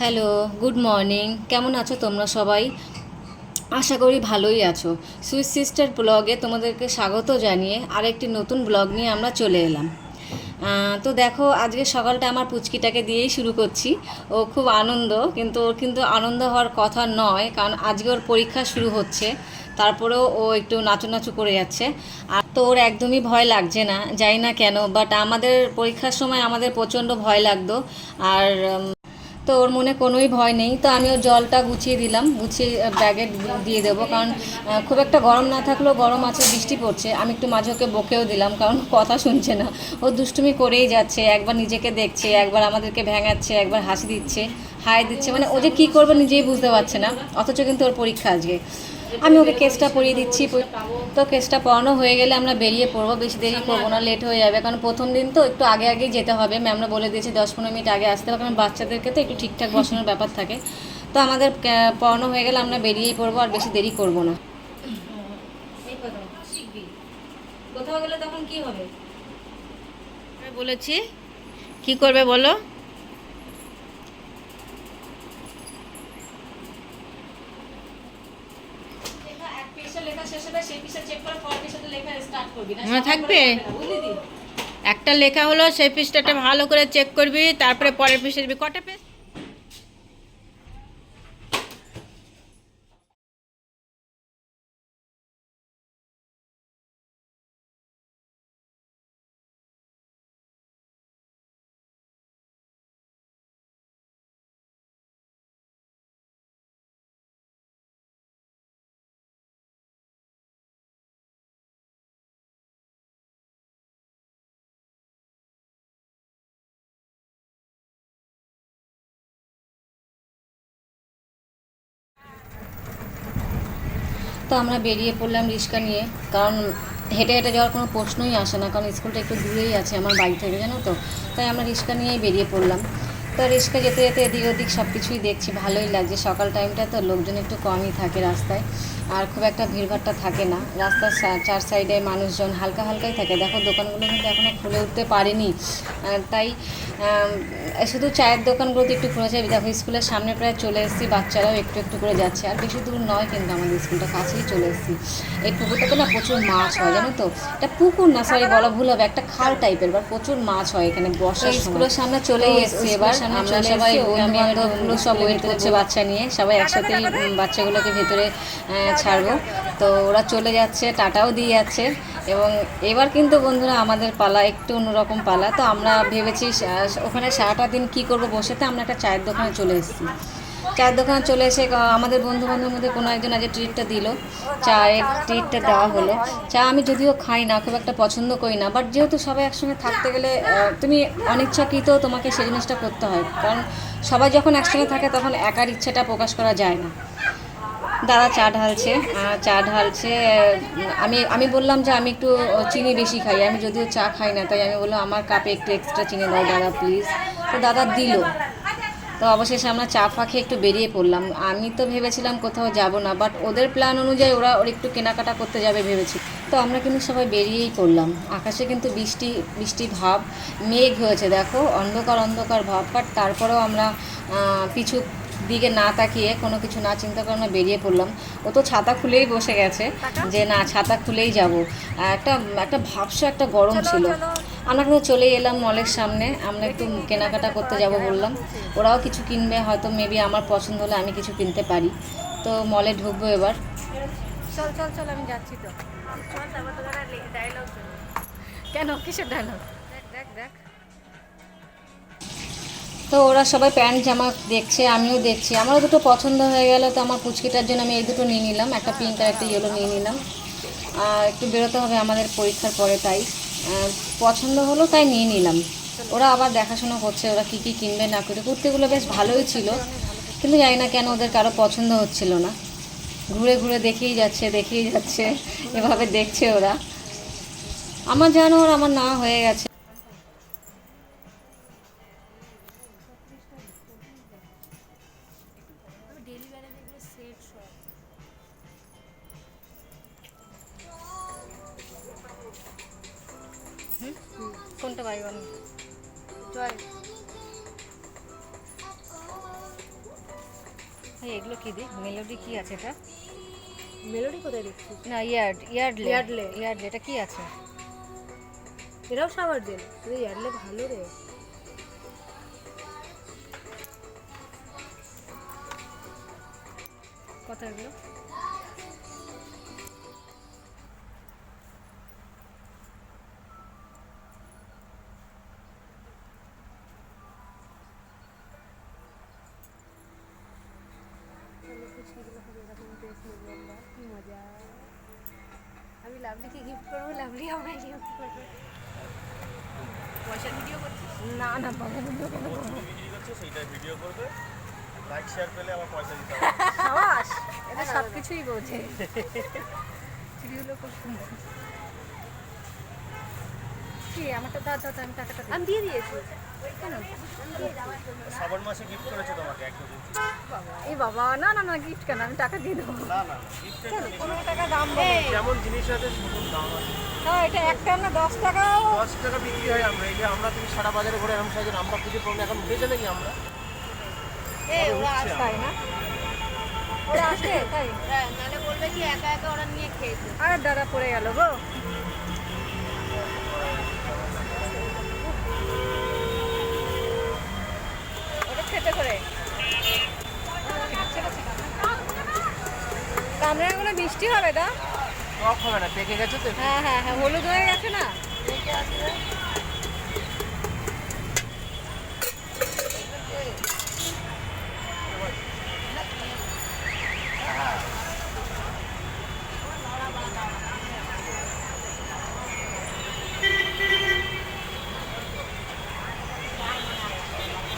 Hello, good morning. কেমন আছো তোমরা সবাই? আশা করি ভালোই আছো। সুইট সিস্টার ব্লগে তোমাদেরকে স্বাগত জানিয়ে আরেকটি নতুন ব্লগ নিয়ে আমরা চলে এলাম। তো দেখো, আজকে সকালটা আমার পুচকিটাকে দিয়েই শুরু করছি। ও খুব আনন্দ, কিন্তু ওর কিন্তু আনন্দ হওয়ার কথা নয়, কারণ আজকে ওর পরীক্ষা শুরু হচ্ছে। তারপরেও ও একটু নাচু নাচু করে যাচ্ছে। আর তো ওর একদমই ভয় লাগছে না, জানি না কেন, বাট আমাদের পরীক্ষার সময় আমাদের প্রচণ্ড ভয় লাগতো। আর তো ওর মনে কোনোই ভয় নেই। তো আমি ওর জলটা গুছিয়ে দিলাম, গুছিয়ে ব্যাগে দিয়ে দেবো, কারণ খুব একটা গরম না থাকলেও গরম আছে, বৃষ্টি পড়ছে। আমি একটু মাঝে ওকে বকেও দিলাম, কারণ কথা শুনছে না। ও দুষ্টুমি করেই যাচ্ছে, একবার নিজেকে দেখছে, একবার আমাদেরকে ভেঙাচ্ছে, একবার হাসি দিচ্ছে, হাই দিচ্ছে, মানে ও যে কী করবে নিজেই বুঝতে পারছে না। অথচ কিন্তু ওর পরীক্ষা আজকে। আমি ওকে কেসটা পড়িয়ে দিচ্ছি। তো কেসটা পড়ানো হয়ে গেলে আমরা বেরিয়ে পড়বো, বেশি দেরি করবো না, লেট হয়ে যাবে, কারণ প্রথম দিন তো একটু আগে আগেই যেতে হবে। ম্যামরা বলে দিয়েছে 10-15 মিনিট আগে আসতে হবে, কারণ বাচ্চাদেরকে তো একটু ঠিকঠাক বসানোর ব্যাপার থাকে। তো আমাদের পড়ানো হয়ে গেলে আমরা বেরিয়েই পড়বো, আর বেশি দেরি করবো না। কোথাও গেলে তখন কি হবে বলেছি, কি করবে বলো? মনে থাকবে? একটা লেখা হলো, সেই পৃষ্ঠাটা ভালো করে চেক করবি, তারপরে পরের পৃষ্ঠা দিবি। কটা পেজ? তো আমরা বেরিয়ে পড়লাম রিক্সা নিয়ে, কারণ হেঁটে হেঁটে যাওয়ার কোনো প্রশ্নই আসে না, কারণ স্কুলটা একটু দূরেই আছে আমার বাড়ি থেকে, জানো তো। তাই আমরা রিক্সা নিয়েই বেরিয়ে পড়লাম। তো রিক্সা যেতে যেতে এদিক ওদিক সব কিছুই দেখছি, ভালোই লাগছে। সকাল টাইমটা তো লোকজন একটু কমই থাকে রাস্তায়, আর খুব একটা ভিড়ভাট্টা থাকে না। রাস্তার চার সাইডে মানুষজন হালকা হালকাই থাকে। দেখো, দোকানগুলো কিন্তু এখনও খুলে উঠতে পারেনি। তাই শুধু চায়ের দোকানগুলোতে একটু খুলেছে। দেখো, স্কুলের সামনে প্রায় চলে এসেছি, বাচ্চারাও একটু একটু করে যাচ্ছে। আর বেশি দূর নয় কিন্তু, আমাদের স্কুলটা কাছেই চলে এসেছি। এই পুকুরটাতে না প্রচুর মাছ হয়, জানো তো। এটা পুকুর না, সরি বলা ভুল হবে, একটা খাল টাইপের। বা প্রচুর মাছ হয় এখানে বর্ষার সময়। স্কুলের সামনে চলেই এসেছি এবার। আমরা সবাই বন্ধু বান্ধবগুলো সব ওয়েট করছে বাচ্চা নিয়ে, সবাই একসাথেই বাচ্চাগুলোকে ভেতরে ছাড়বো। তো ওরা চলে যাচ্ছে, টাটাও দিয়ে যাচ্ছে। এবং এবার কিন্তু বন্ধুরা আমাদের পালা, একটু অন্যরকম পালা। তো আমরা ভেবেছি ওখানে সারাটা দিন কী করবো বসে, তো আমরা একটা চায়ের দোকানে চলে এসেছি। চায়ের দোকানে চলে এসে আমাদের বন্ধু বান্ধবের মধ্যে কোনো একজন আজ ট্রিটটা দিল, চায়ের ট্রিটটা দেওয়া হলো। চা আমি যদিও খাই না, খুব একটা পছন্দ করি না, বাট যেহেতু সবাই একসঙ্গে থাকতে গেলে তুমি অনিচ্ছাকৃত তোমাকে সেই জিনিসটা করতে হয়, কারণ সবাই যখন একসঙ্গে থাকে তখন একার ইচ্ছাটা প্রকাশ করা যায় না। দাদা চা ঢালছে, চা ঢালছে। আমি আমি বললাম যে আমি একটু চিনি বেশি খাই, আমি যদিও চা খাই না, তাই আমি বললাম আমার কাপে একটু এক্সট্রা চিনি দাও দাদা প্লিজ। তো দাদা দিল। তো অবশেষে আমরা চা ফা খেয়ে একটু বেরিয়ে পড়লাম। আমি তো ভেবেছিলাম কোথাও যাব না, বাট ওদের প্ল্যান অনুযায়ী ওর একটু কেনাকাটা করতে যাবে ভেবেছি। তো আমরা কিন্তু সবাই বেরিয়েই পড়লাম। আকাশে কিন্তু বৃষ্টি বৃষ্টি ভাব, মেঘ হয়েছে দেখো, অন্ধকার অন্ধকার ভাব। বাট তারপরেও আমরা পিছু দিকে না তাকিয়ে, কোনো কিছু না চিন্তা করে আমরা বেরিয়ে পড়লাম। ও তো ছাতা খুলেই বসে গেছে যে না, ছাতা খুলেই যাব। একটা একটা ভাবসা একটা গরম ছিল। আমরা কিন্তু চলেই এলাম মলের সামনে। আমরা একটু কেনাকাটা করতে যাব বললাম, ওরাও কিছু কিনবে হয়তো, মেবি আমার পছন্দ হলে আমি কিছু কিনতে পারি। তো মলে ঢুকবো এবার। চল চল চল, আমি যাচ্ছি তো। চল, তারপর তোর ডায়লগ। কেন, কিসের ডায়লগ? দেখ দেখ দেখ। তো ওরা সবাই প্যান্ট জামা দেখছে, আমিও দেখছি, আমারও দুটো পছন্দ হয়ে গেল। তো আমার পুচকিটার জন্য আমি এই দুটো নিয়ে নিলাম, একটা পিঙ্ক আর একটা ইয়েলো নিয়ে নিলাম। একটু বেরোতে হবে আমাদের পরীক্ষার পরে, তাই পছন্দ হলো, তাই নিয়ে নিলাম। ওরা আবার দেখাশোনা করছে ওরা কী কী কিনবে না করে। কুর্তিগুলো বেশ ভালোই ছিল, কিন্তু জানি না কেন ওদের কারো পছন্দ হচ্ছিল না। ঘুরে ঘুরে দেখেই যাচ্ছে দেখেই যাচ্ছে, এভাবে দেখছে ওরা। আমার জানো ওর আমার না হয়ে গেছে। কোনটা বাইগন? চয়েস। এই এগুলো কি দিই? মেলোডি কি আছে এটা? মেলোডি কোথায় দেখছি? না ইয়ার্ডলে ইয়ার্ডলে। ইয়ার্ডলে এটা কি আছে? এটাও শাওয়ার জেল। রে ইয়ারলে ভালো রে। কত এগুলো? কি মজা। আমি লাভলিকে গিফট করবো, লাভলি আমায় গিফট করবে। পয়সার ভিডিও করছিস? না না বাবা, ভিডিও কেন করবো? বিক্রি করছে সেইটা ভিডিও করবে, লাইক শেয়ার পেলে আবার পয়সা দিতে হবে। সাবাস, এটা সব কিছুই বোঝে। চুড়িগুলো খুব সুন্দর। কি আমারটা দাও দাও, আমি টাকাটা দিই। আমি দিয়ে দিয়েছি। কেন? শ্রাবণ মাসে গিফট করেছে তোমাকে একটা জিনিস। এই বাবা, না না না, গিফট কেন, আমি টাকা দিয়ে দেবো। না না গিফটের কেন? 15 টাকা দাম বলে। যেমন জিনিস আছে সেরকম দাম আছে। না, এটা একটা না 10 টাকাও। 10 টাকা বিক্রি হয় আমরা, এই যে আমরা তুমি সারা বাজারে ঘুরে এরকম সাইজের আমরা খুঁজে পাবো না, এখন উঠেছে নাকি আমরা? ওরা আসে তাই না? ওরা আসে তাই? হ্যাঁ, নাহলে বলবে কি একা একা ওরা নিয়ে খেয়েছে। আরে দাদা পড়ে গেল গো। ওটা খেতে করে কামরাঙাগুলো বৃষ্টি হবে না? টক হবে না, পেকে গেছে তো। হ্যাঁ হ্যাঁ হ্যাঁ, হলুদ হয়ে গেছে না?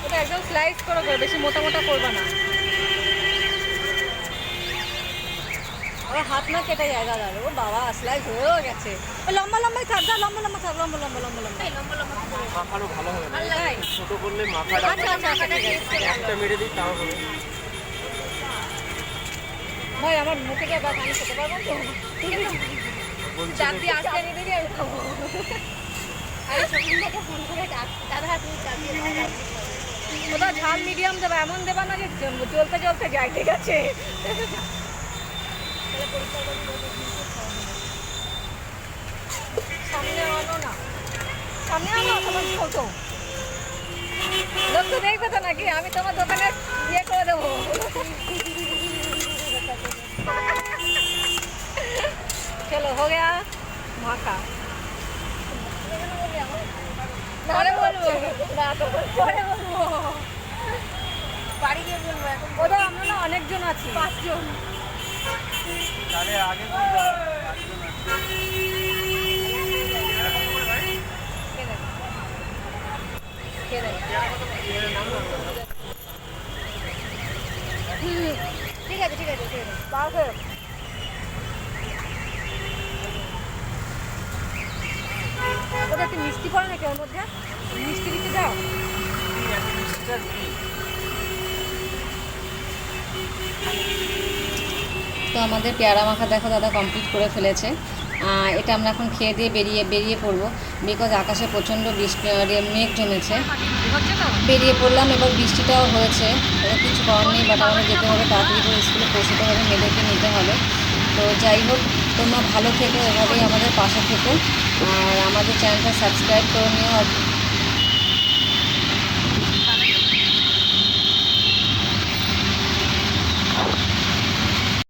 ওটা একদম স্লাইস করে করো, বেশি মোটা মোটা করবা না। ওর হাত না কেটে যায় দাদার। ও বাবা, স্লাইস হয়েও গেছে। ও লম্বা লম্বাই থাক, যা লম্বা লম্বা থাক, লম্বা লম্বা লম্বা লম্বা। মাখানো ভালো হবে না, তাই? ছোট করলে মাখাটা আচ্ছা আচ্ছা আচ্ছা, ঠিক আছে। একটা মেরে দিই তাও হবে। ভাই আমার মুখে যা দাঁত, আমি খেতে পারবো তো? বলছি চাপ দিয়ে আজকে এনে দিবি, আমি খাবো। আরে সবিনদাকে ফোন করে ডাক, দাদা তুমি চাপিয়ে দাও। ওটা ঝাল মিডিয়াম দেবা, এমন দেবা না যে জ্বলতে জ্বলতে যায়, ঠিক আছে? সামনে আনো না, সামনে আনো, তোমার ছোটো লোক তো দেখবে তো নাকি, আমি তোমার দোকানে ইয়ে করে দেবো। চলো হো গেয়া মাখা। পরে বলবো, পরে বলবো। বাড়ি গিয়ে বলবো এখন। ওটা আমরা না অনেকজন আছি, 5 জন। তাহলে আগে বলতে হবে। ঠিক আছে ঠিক আছে ঠিক আছে। পাবে ওটা একটু মিষ্টি পড়ে নাকি ওর মধ্যে? মিষ্টি দিতে দাও। তো আমাদের পেয়ারা মাখা দেখো দাদা কমপ্লিট করে ফেলেছে। এটা আমরা এখন খেয়ে দিয়ে বেরিয়ে পড়বো, বিকজ আকাশে প্রচণ্ড বৃষ্টি মেঘ জমেছে। বেরিয়ে পড়লাম, এবার বৃষ্টিটাও হয়েছে, এবার কিছু করার নেই, বাট আমাদের যেতে হবে, তাড়াতাড়ি করে স্কুলে পৌঁছতে হবে, মেয়েদেরকে নিতে হবে। তো যাই হোক, তোমরা ভালো থেকো, এভাবেই আমাদের পাশে থেকো, আর আমাদের চ্যানেলটা সাবস্ক্রাইব করে নিও। আর